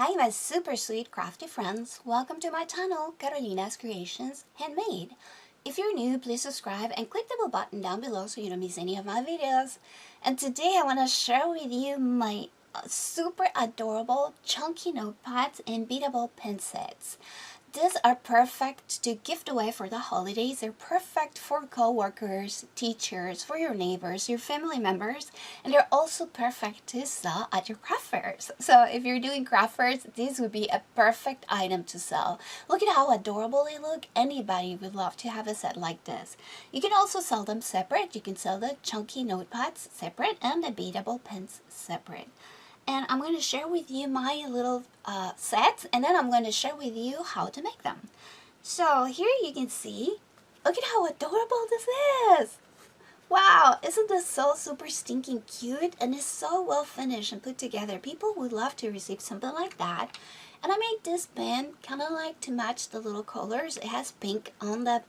Hi my super sweet crafty friends, welcome to my channel, Carolina's Creations Handmade. If you're new, please subscribe and click the bell button down below so you don't miss any of my videos. And today I want to share with you my super adorable chunky notepads and beatable pen sets. These are perfect to gift away for the holidays. They're perfect for co-workers, teachers, for your neighbors, your family members, and they're also perfect to sell at your craft fairs. So if you're doing craft fairs, this would be a perfect item to sell. Look at how adorable they look. Anybody would love to have a set like this. You can also sell them separate. You can sell the chunky notepads separate and the beatable pens separate. And I'm going to share with you my little sets, and then I'm going to share with you how to make them. So here you can see, look at how adorable this is. Wow, isn't this so super stinking cute? And it's so well finished and put together. People would love to receive something like that. And I made this pen kind of like to match the little colors. It has pink on the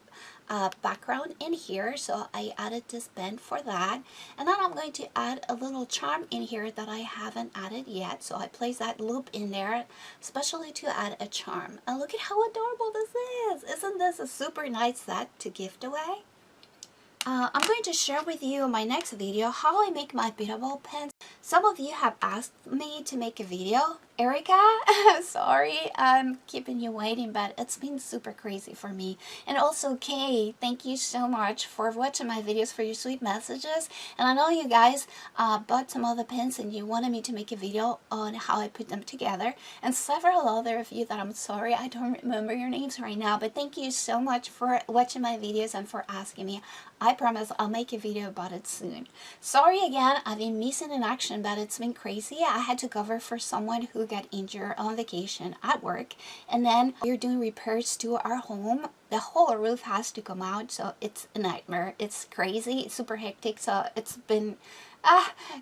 background in here, so I added this pen for that. And then I'm going to add a little charm in here that I haven't added yet, so I place that loop in there especially to add a charm. And look at how adorable this is. Isn't this a super nice set to gift away? I'm going to share with you in my next video how I make my beatable pens. Some of you have asked me to make a video. Erica, sorry I'm keeping you waiting, but it's been super crazy for me. And also Kay, thank you so much for watching my videos, for your sweet messages. And I know you guys bought some of the pens and you wanted me to make a video on how I put them together. And several other of you that I'm sorry I don't remember your names right now, but thank you so much for watching my videos and for asking me. I promise I'll make a video about it soon. Sorry again, I've been missing in action, but it's been crazy. I had to cover for someone who got injured on vacation at work, and then we're doing repairs to our home. The whole roof has to come out, so it's a nightmare. It's crazy, it's super hectic, so it's been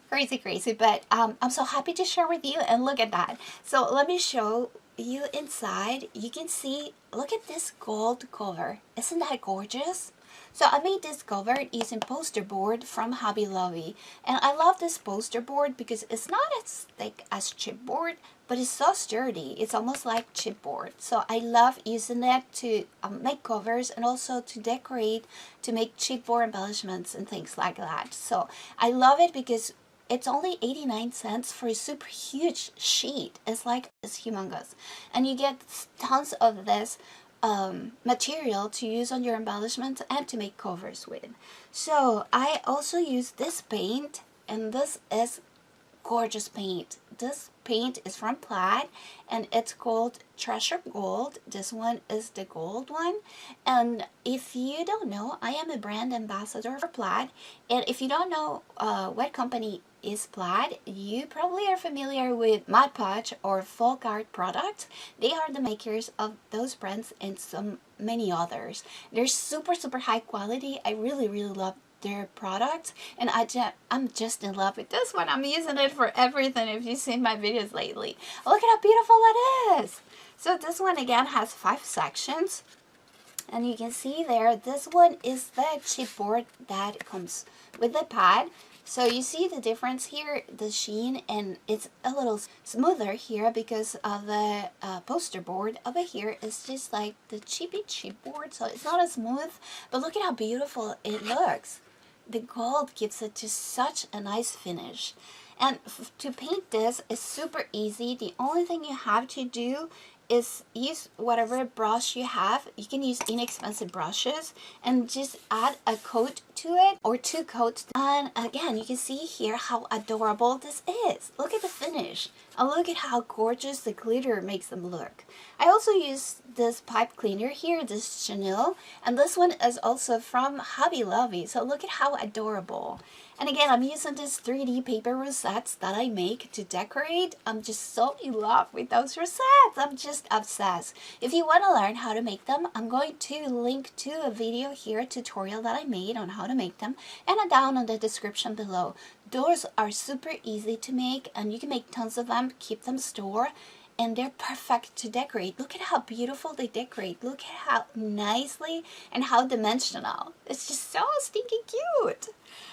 crazy, but I'm so happy to share with you. And look at that. So let me show you inside. You can see, look at this gold cover. Isn't that gorgeous? So I made this cover using poster board from Hobby Lobby, and I love this poster board because it's not as thick as chipboard, but it's so sturdy. It's almost like chipboard. So I love using it to make covers and also to decorate, to make chipboard embellishments and things like that. So I love it because it's only 89 cents for a super huge sheet. It's humongous, and you get tons of this material to use on your embellishments and to make covers with. So I also use this paint, and this is gorgeous paint. This paint is from Plaid and it's called Treasure Gold. This one is the gold one. And if you don't know, I am a brand ambassador for Plaid, and if you don't know what company is Plaid, you probably are familiar with Mod Podge or Folk Art products. They are the makers of those brands and many others. They're super high quality. I really love their products, and I'm just in love with this one. I'm using it for everything if you've seen my videos lately. Look at how beautiful that is. So this one again has 5 sections, and you can see there, this one is the chipboard that comes with the pad. So you see the difference here, the sheen, and it's a little smoother here because of the poster board. Over here is just like the cheapy chipboard, so it's not as smooth, but look at how beautiful it looks. The gold gives it just such a nice finish. And to paint this is super easy. The only thing you have to do is use whatever brush you have. You can use inexpensive brushes and just add a coat to it or 2 coats. And again, you can see here how adorable this is. Look at the finish, and look at how gorgeous the glitter makes them look. I also use this pipe cleaner here, this Chanel, and this one is also from Hobby Lobby. So look at how adorable. And again, I'm using this 3D paper rosettes that I make to decorate. I'm just so in love with those rosettes. I'm just obsessed. If you want to learn how to make them, I'm going to link to a video here, a tutorial that I made on how to make them, and down on the description below. Those are super easy to make, and you can make tons of them, keep them stored, and they're perfect to decorate. Look at how beautiful they decorate. Look at how nicely and how dimensional. It's just so stinking cute.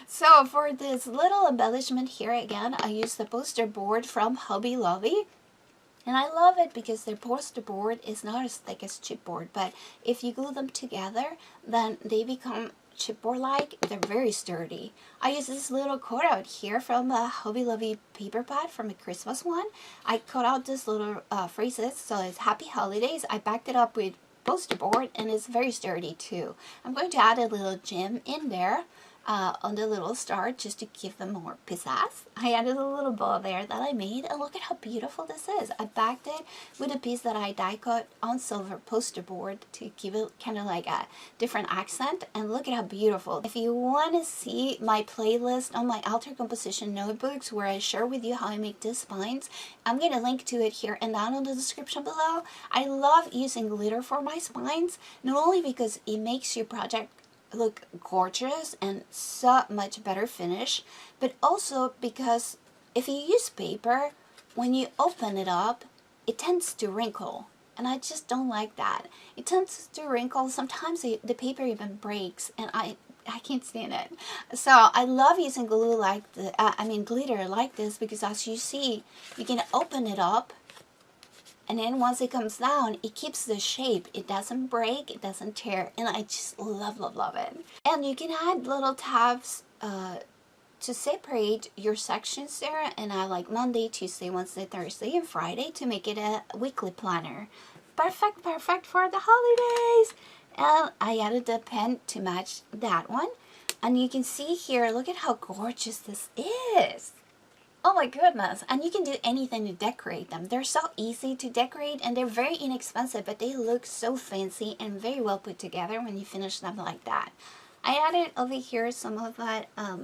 So for this little embellishment here, again, I use the poster board from Hobby Lobby. And I love it because their poster board is not as thick as chipboard, but if you glue them together, then they become chipboard-like. They're very sturdy. I use this little cutout here from a Hobby Lobby paper pad from a Christmas one. I cut out this little phrases, so it's Happy Holidays. I backed it up with poster board, and it's very sturdy too. I'm going to add a little gem in there on the little star just to give them more pizzazz. I added a little bow there that I made, and look at how beautiful this is. I backed it with a piece that I die cut on silver poster board to give it kind of like a different accent, and look at how beautiful. If you want to see my playlist on my altar composition notebooks where I share with you how I make these spines, I'm going to link to it here and down in the description below. I love using glitter for my spines, not only because it makes your project look gorgeous and so much better finish, but also because if you use paper, when you open it up, it tends to wrinkle, and I just don't like that. It tends to wrinkle. Sometimes the paper even breaks, and I can't stand it. So I love using glue like glitter like this, because as you see, you can open it up, and then once it comes down, it keeps the shape. It doesn't break, it doesn't tear, and I just love, love, love it. And you can add little tabs to separate your sections there, and I like Monday, Tuesday, Wednesday, Thursday, and Friday to make it a weekly planner. Perfect, perfect for the holidays. And I added the pen to match that one. And you can see here, look at how gorgeous this is. Oh my goodness, and you can do anything to decorate them. They're so easy to decorate, and they're very inexpensive, but they look so fancy and very well put together when you finish them like that. I added over here some of that, how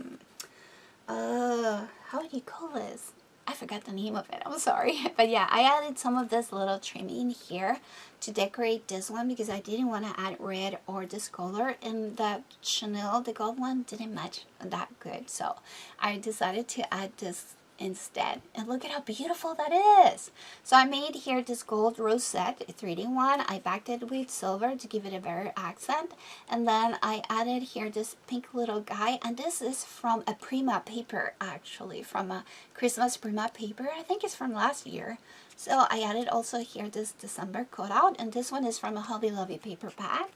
do you call this? I forgot the name of it, I'm sorry. But yeah, I added some of this little trim in here to decorate this one because I didn't want to add red or this color, and the Chanel, the gold one, didn't match that good. So I decided to add this instead, and look at how beautiful that is. So I made here this gold rosette 3D one. I backed it with silver to give it a better accent, and then I added here this pink little guy, and this is from a Prima paper, actually from a Christmas Prima paper. I think it's from last year. So I added also here this December cutout, and this one is from a Hobby Lobby paper pad.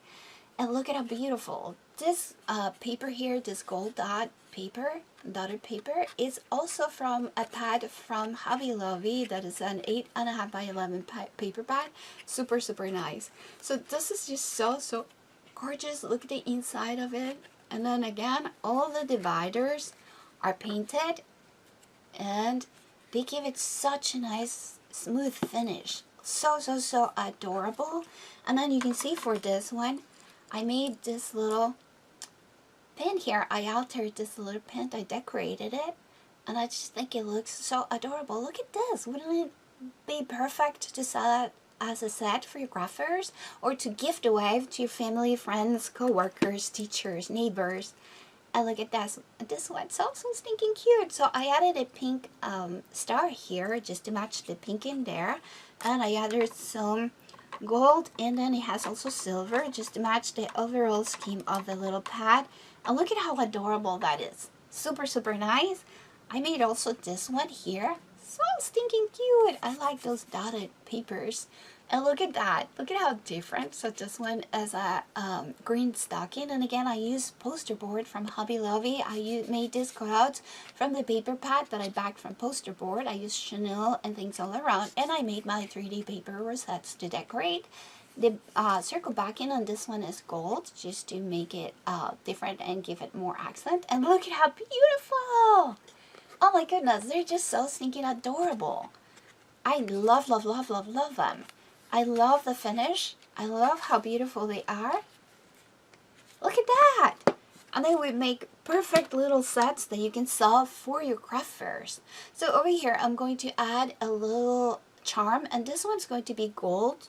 And look at how beautiful. This paper here, this gold dotted paper, is also from a pad from Hobby Lobby that is an 8.5 by 11 paper pad. Super, super nice. So this is just so, so gorgeous. Look at the inside of it. And then again, all the dividers are painted, and they give it such a nice, smooth finish. So, so, so adorable. And then you can see for this one, I made this little pin here. I altered this little pin. I decorated it, and I just think it looks so adorable. Look at this. Wouldn't it be perfect to sell it as a set for your craft fairs, or to gift away to your family, friends, co-workers, teachers, neighbors? And look at this. This one's so stinking cute. So I added a pink star here just to match the pink in there, and I added some gold, and then it has also silver just to match the overall scheme of the little pad. And look at how adorable that is. Super, super nice. I made also this one here. So stinking cute. I like those dotted papers. And look at that. Look at how different. So this one is a green stocking. And again, I used poster board from Hobby Lobby. I made this cutout from the paper pad that I backed from poster board. I used Chanel and things all around. And I made my 3D paper rosettes to decorate. The circle backing on this one is gold, just to make it different and give it more accent. And look at how beautiful. Oh my goodness, they're just so stinking adorable. I love, love, love, love, love them. I love the finish. I love how beautiful they are. Look at that. And they would make perfect little sets that you can sell for your craft fairs. So over here, I'm going to add a little charm, and this one's going to be gold,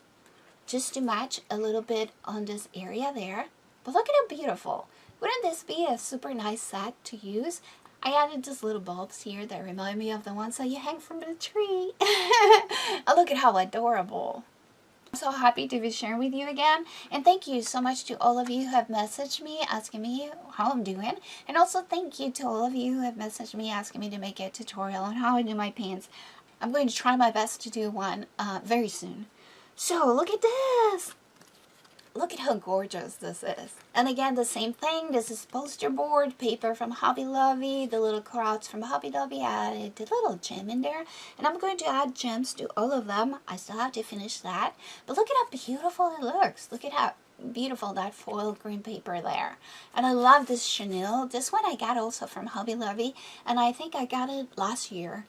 just to match a little bit on this area there. But look at how beautiful. Wouldn't this be a super nice set to use? I added these little bulbs here that remind me of the ones that you hang from the tree. Oh, look at how adorable. I'm so happy to be sharing with you again, and thank you so much to all of you who have messaged me asking me how I'm doing, and also thank you to all of you who have messaged me asking me to make a tutorial on how I do my pants. I'm going to try my best to do one very soon. So look at this. Look at how gorgeous this is. And again, the same thing. This is poster board, paper from Hobby Lobby, the little cards from Hobby Lobby. I added the little gem in there. And I'm going to add gems to all of them. I still have to finish that. But look at how beautiful it looks. Look at how beautiful that foil green paper there. And I love this chenille. This one I got also from Hobby Lobby. And I think I got it last year.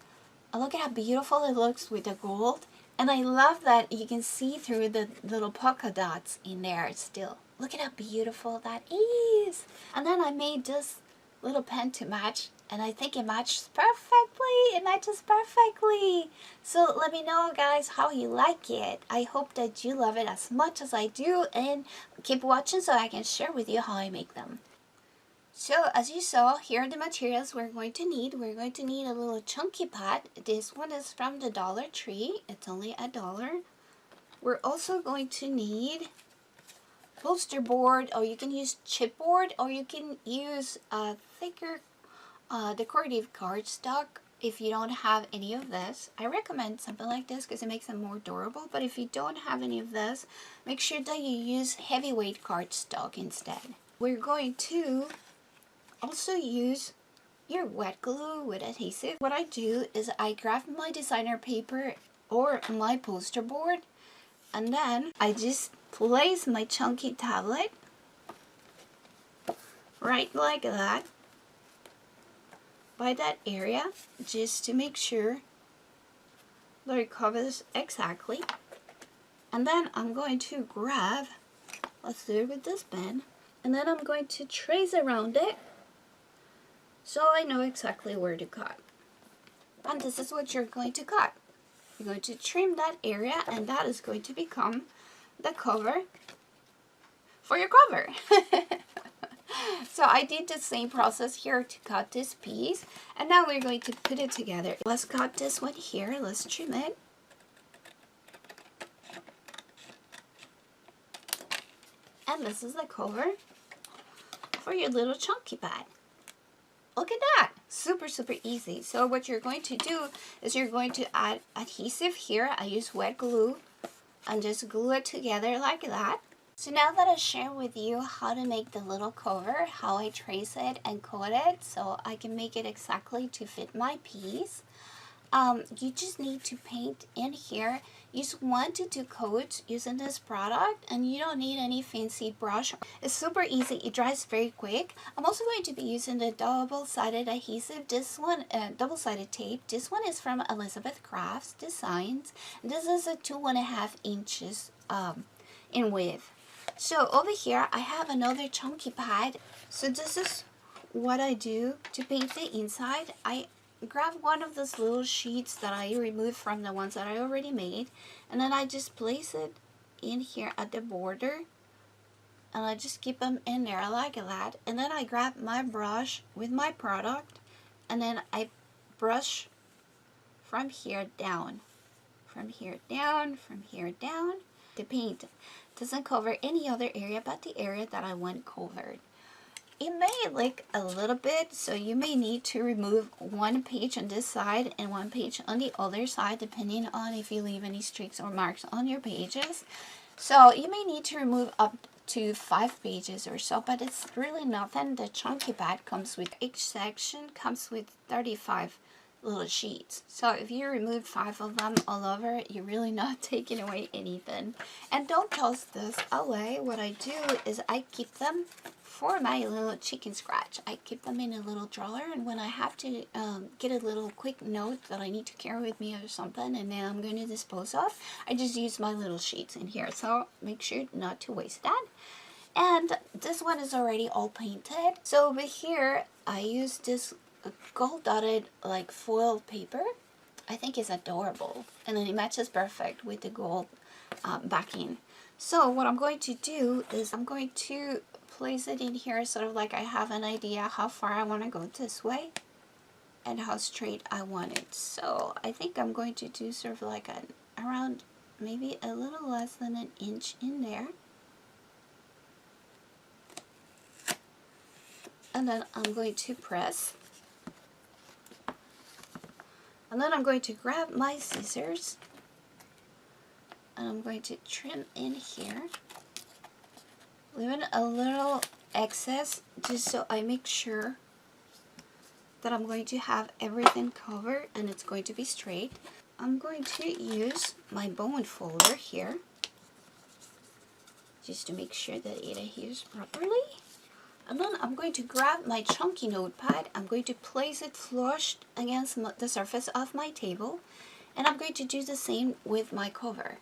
And look at how beautiful it looks with the gold. And I love that you can see through the little polka dots in there still. Look at how beautiful that is. And then I made this little pen to match. And I think it matches perfectly. It matches perfectly. So let me know, guys, how you like it. I hope that you love it as much as I do. And keep watching so I can share with you how I make them. So as you saw, here are the materials we're going to need. We're going to need a little chunky pad. This one is from the Dollar Tree. It's only $1. We're also going to need poster board, or you can use chipboard, or you can use a thicker decorative cardstock if you don't have any of this. I recommend something like this because it makes them more durable, but if you don't have any of this, make sure that you use heavyweight cardstock instead. We're going to also use your wet glue with adhesive. What I do is I grab my designer paper or my poster board, and then I just place my chunky tablet right like that by that area, just to make sure that it covers exactly. And then I'm going to grab, let's do it with this pen, and then I'm going to trace around it so I know exactly where to cut. And this is what you're going to cut. You're going to trim that area, and that is going to become the cover for your cover. So I did the same process here to cut this piece, and now we're going to put it together. Let's cut this one here. Let's trim it. And this is the cover for your little chunky pad. Look at that. Super, super easy. So what you're going to do is you're going to add adhesive here. I use wet glue and just glue it together like that. So now that I share with you how to make the little cover, how I trace it and coat it so I can make it exactly to fit my piece, you just need to paint in here. Use 1 to 2 coats using this product, and you don't need any fancy brush. It's super easy. It dries very quick. I'm also going to be using the double-sided adhesive. This one, double-sided tape. This one is from Elizabeth Crafts Designs. This is a 2.5 inches in width. So over here I have another chunky pad. So this is what I do to paint the inside. I grab one of those little sheets that I removed from the ones that I already made, and then I just place it in here at the border, and I just keep them in there like that. And then I grab my brush with my product, and then I brush from here down, from here down, from here down. The paint doesn't cover any other area but the area that I want covered. It may leak a little bit, so you may need to remove one page on this side and one page on the other side, depending on if you leave any streaks or marks on your pages. So you may need to remove up to 5 pages or so, but it's really nothing. The chunky pad comes with, each section comes with 35 little sheets. So if you remove 5 of them all over, you're really not taking away anything. And don't toss this away. What I do is I keep them for my little chicken scratch. I keep them in a little drawer, and when I have to get a little quick note that I need to carry with me or something, and then I'm going to dispose of, I just use my little sheets in here. So make sure not to waste that. And this one is already all painted. So over here I use this gold dotted like foil paper. I think it's adorable, and then it matches perfect with the gold backing. So what I'm going to do is I'm going to place it in here sort of like I have an idea how far I want to go this way and how straight I want it. So I think I'm going to do sort of like around maybe a little less than an inch in there. And then I'm going to press And then I'm going to grab my scissors and I'm going to trim in here, leaving a little excess just so I make sure that I'm going to have everything covered and it's going to be straight. I'm going to use my bone folder here just to make sure that it adheres properly. And then I'm going to grab my chunky notepad. I'm going to place it flush against the surface of my table. And I'm going to do the same with my cover.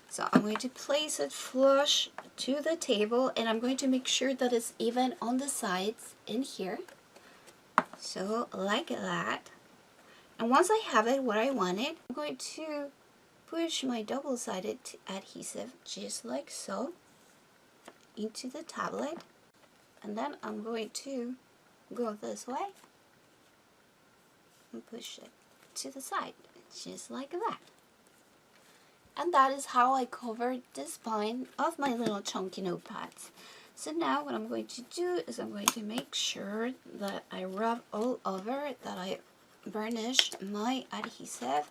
So I'm going to place it flush to the table and I'm going to make sure that it's even on the sides in here. So like that. And once I have it where I want it, I'm going to push my double-sided adhesive just like so into the tablet. And then I'm going to go this way and push it to the side, just like that. And that is how I covered the spine of my little chunky notepads. So now what I'm going to do is I'm going to make sure that I rub all over, that I burnish my adhesive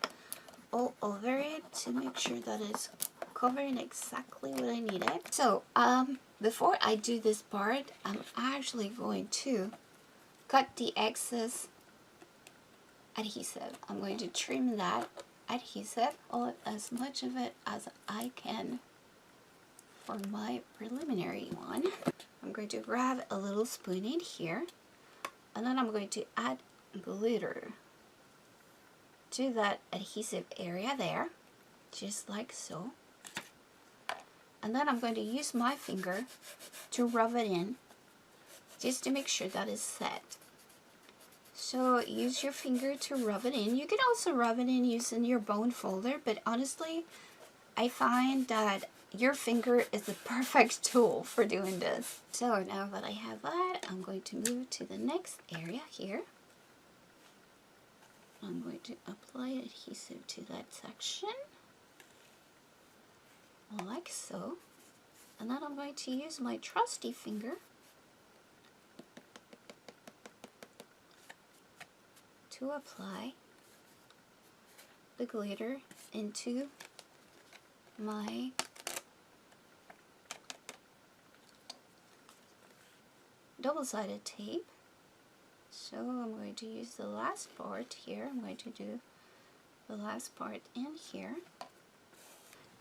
all over it to make sure that it's covering exactly what I needed. So before I do this part, I'm actually going to cut the excess adhesive. I'm going to trim that adhesive, all as much of it as I can for my preliminary one. I'm going to grab a little spoon in here and then I'm going to add glitter to that adhesive area there, just like so. And then I'm going to use my finger to rub it in just to make sure that it's set. So use your finger to rub it in. You can also rub it in using your bone folder, but honestly, I find that your finger is the perfect tool for doing this. So now that I have that, I'm going to move to the next area here. I'm going to apply adhesive to that section, like so. And then I'm going to use my trusty finger to apply the glitter into my double-sided tape. So I'm going to use the last part here. I'm going to do the last part in here.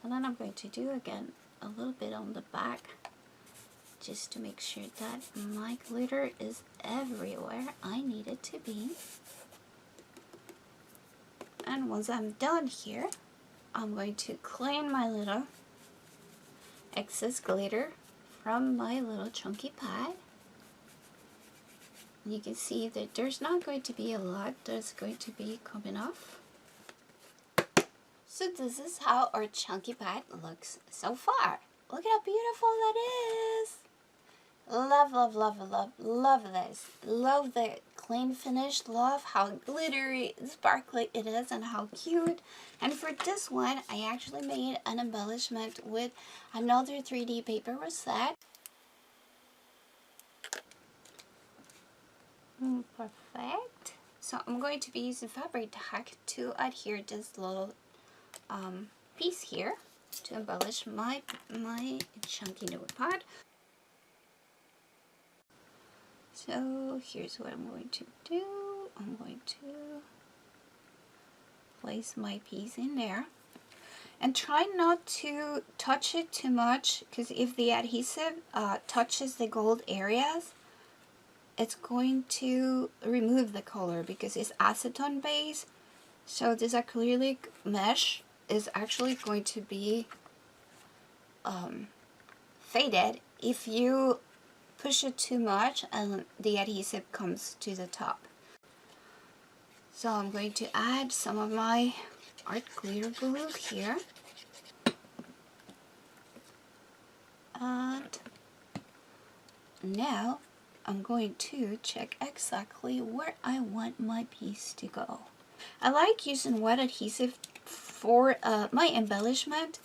And then I'm going to do again a little bit on the back just to make sure that my glitter is everywhere I need it to be. And once I'm done here, I'm going to clean my little excess glitter from my little chunky pad. You can see that there's not going to be a lot that's going to be coming off. So this is how our chunky pad looks so far. Look at how beautiful that is. Love, love, love, love, love this. Love the clean finish. Love how glittery, sparkly it is and how cute. And for this one, I actually made an embellishment with another 3D paper rosette. Perfect. So I'm going to be using fabric tack to adhere this little piece here to embellish my chunky notepad. So here's what I'm going to do. I'm going to place my piece in there and try not to touch it too much, because if the adhesive touches the gold areas, it's going to remove the color because it's acetone base. So this acrylic mesh is actually going to be faded if you push it too much and the adhesive comes to the top. So I'm going to add some of my art glitter glue here. And now I'm going to check exactly where I want my piece to go. I like using wet adhesive for my embellishment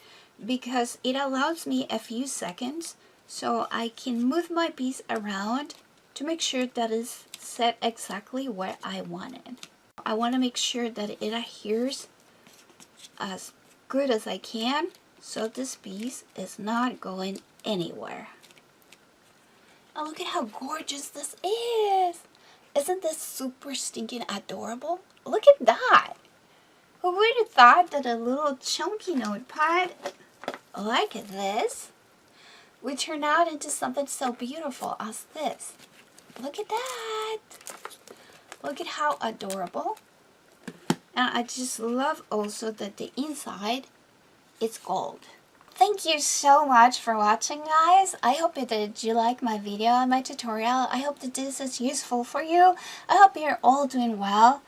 because it allows me a few seconds so I can move my piece around to make sure that it's set exactly where I want it. I want to make sure that it adheres as good as I can, so this piece is not going anywhere. And look at how gorgeous this is. Isn't this super stinking adorable? Look at that. Who would have thought that a little chunky notepad like this would turn out into something so beautiful as this? Look at that. Look at how adorable. And I just love also that the inside is gold. Thank you so much for watching, guys. I hope that you like my video and my tutorial. I hope that this is useful for you. I hope you're all doing well.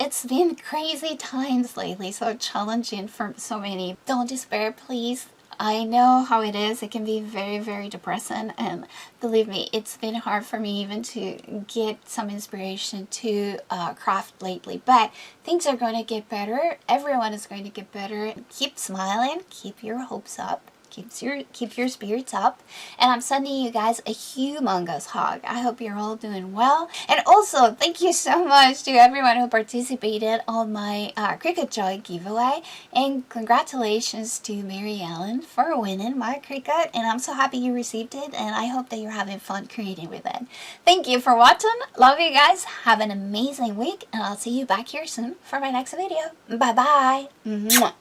It's been crazy times lately, so challenging for so many. Don't despair, please. I know how it is. It can be very, very depressing, and believe me, it's been hard for me even to get some inspiration to craft lately, but things are going to get better. Everyone is going to get better. Keep smiling, keep your hopes up, keep your spirits up, and I'm sending you guys a humongous hug. I hope you're all doing well, and also thank you so much to everyone who participated on my Cricut Joy giveaway, and congratulations to Mary Ellen for winning my Cricut, and I'm so happy you received it, and I hope that you're having fun creating with it. Thank you for watching. Love you guys. Have an amazing week, and I'll see you back here soon for my next video. Bye bye. Mwah.